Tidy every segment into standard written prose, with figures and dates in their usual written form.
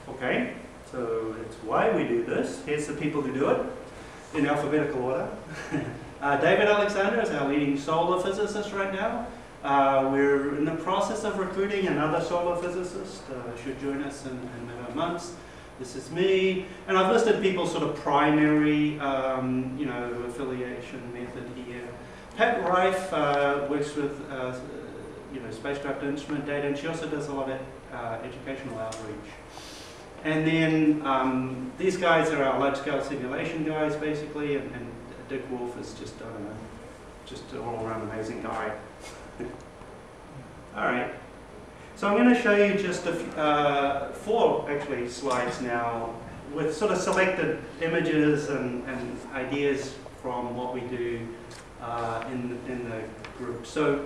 Okay, so that's why we do this. Here's the people who do it in alphabetical order. David Alexander is our leading solar physicist right now. We're in the process of recruiting another solar physicist. Should join us in a matter of months. This is me, and I've listed people's sort of primary, affiliation method here. Pat Reif works with, spacecraft instrument data, and she also does a lot of educational outreach. And then these guys are our large-scale simulation guys, basically, and Dick Wolf is just, I don't know, just an all-around amazing guy. All right. So I'm going to show you just four, actually, slides now with sort of selected images and ideas from what we do in the group. So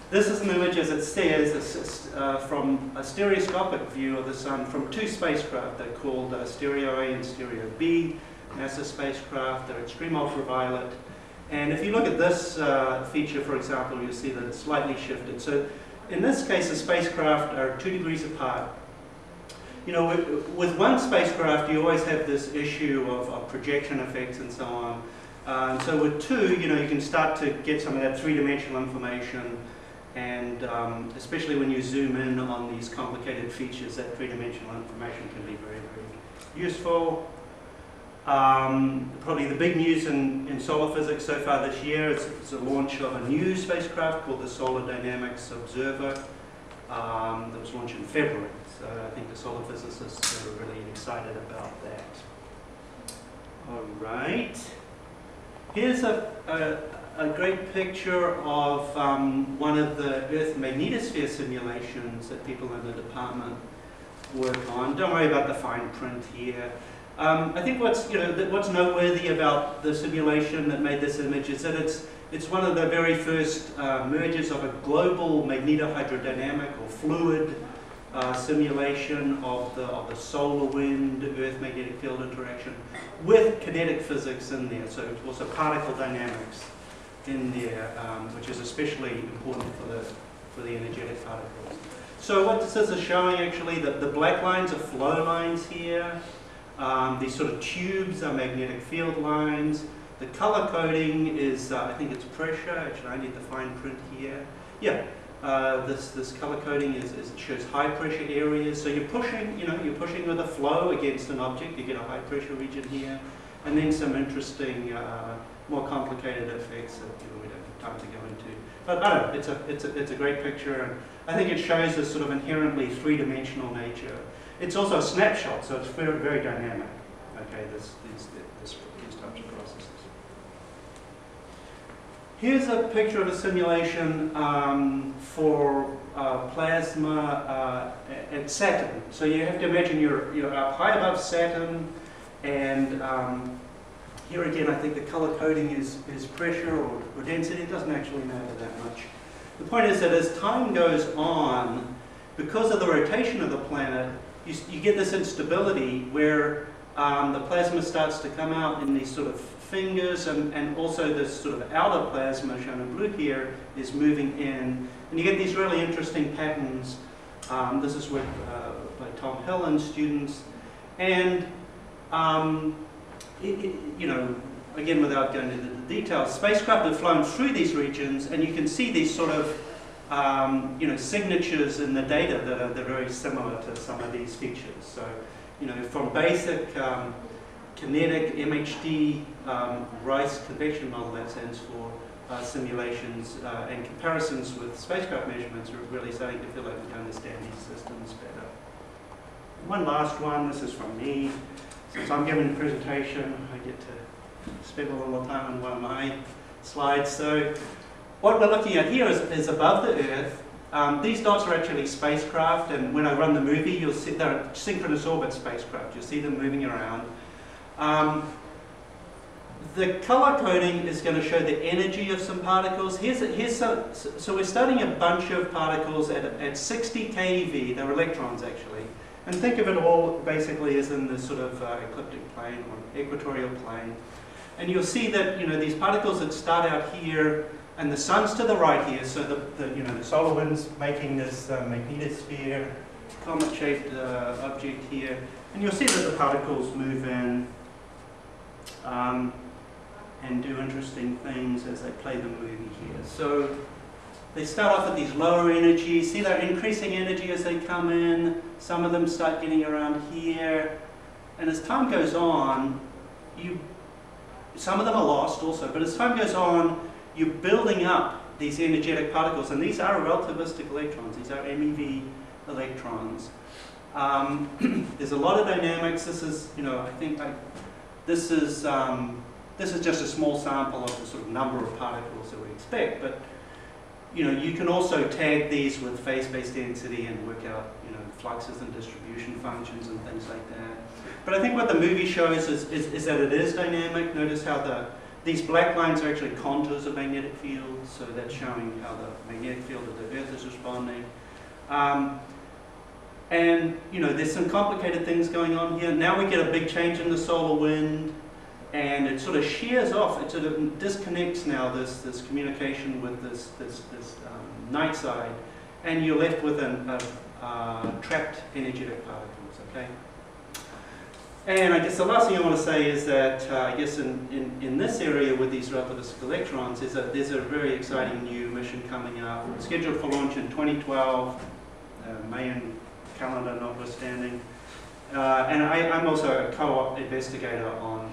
this is an image, as it says, from a stereoscopic view of the Sun from two spacecraft. They're called Stereo A and Stereo B, NASA spacecraft. They're extreme ultraviolet. And if you look at this feature, for example, you'll see that it's slightly shifted. So in this case, the spacecraft are 2 degrees apart. You know, with one spacecraft, you always have this issue of projection effects and so on. So with two, you can start to get some of that three-dimensional information. And especially when you zoom in on these complicated features, that three-dimensional information can be very, very useful. Probably the big news in solar physics so far this year is the launch of a new spacecraft called the Solar Dynamics Observer that was launched in February. So I think the solar physicists are really excited about that. All right. Here's a great picture of one of the Earth magnetosphere simulations that people in the department work on. Don't worry about the fine print here. I think what's noteworthy about the simulation that made this image is that it's one of the very first mergers of a global magnetohydrodynamic or fluid simulation of the solar wind Earth magnetic field interaction with kinetic physics in there. So it's also particle dynamics in there, which is especially important for the energetic particles. So what this is showing actually, the black lines are flow lines here. These sort of tubes are magnetic field lines. The color coding is, I think it's pressure. Actually, I need the fine print here. Yeah, this color coding shows high pressure areas. So you're pushing with a flow against an object. You get a high pressure region here, and then some interesting, more complicated effects that we don't have time to go into. But I don't know, it's a great picture, and I think it shows this sort of inherently three-dimensional nature. It's also a snapshot, so it's very, very dynamic. Okay, these types of processes. Here's a picture of a simulation for plasma at Saturn. So you have to imagine you're up high above Saturn, and here again, I think the color coding is pressure or density. It doesn't actually matter that much. The point is that as time goes on, because of the rotation of the planet, you get this instability where the plasma starts to come out in these sort of fingers, and also this sort of outer plasma, shown in blue here, is moving in. And you get these really interesting patterns. This is work by Tom Hill and students. And, again, without going into the details, spacecraft have flown through these regions, and you can see these sort of signatures in the data that are very similar to some of these features. So, from basic kinetic MHD Rice convection model, that stands for simulations, and comparisons with spacecraft measurements, are really starting to feel like we understand these systems better. One last one. This is from me. Since I'm giving a presentation, I get to spend a little time on one of my slides. So what we're looking at here is above the Earth. These dots are actually spacecraft, and when I run the movie, you'll see they're synchronous orbit spacecraft. You'll see them moving around. The color coding is going to show the energy of some particles. So we're studying a bunch of particles at 60 keV. They're electrons, actually. And think of it all basically as in this sort of ecliptic plane or equatorial plane. And you'll see that these particles that start out here, and the sun's to the right here, so the solar wind's making this magnetosphere comet-shaped object here. And you'll see that the particles move in and do interesting things as they play the movie here. So they start off at these lower energies. See, they're increasing energy as they come in. Some of them start getting around here. And as time goes on, some of them are lost also, but as time goes on, you're building up these energetic particles, and these are relativistic electrons. These are MEV electrons. There's a lot of dynamics. This is, I think this is just a small sample of the sort of number of particles that we expect. But you can also tag these with phase-space density and work out fluxes and distribution functions and things like that. But I think what the movie shows is that it is dynamic. Notice how these black lines are actually contours of magnetic fields, so that's showing how the magnetic field of the Earth is responding. And there's some complicated things going on here. Now we get a big change in the solar wind, and it sort of shears off. It sort of disconnects now this communication with this night side, and you're left with trapped energetic particles. Okay. And I guess the last thing I want to say is that I guess in this area with these relativistic electrons is that there's a very exciting new mission coming up, scheduled for launch in 2012, Mayan calendar notwithstanding. And I'm also a co-op investigator on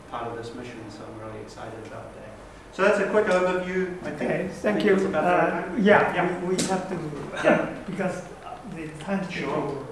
part of this mission, so I'm really excited about that. So that's a quick overview. Okay, thank you. Yeah, we have to, because the time. Sure.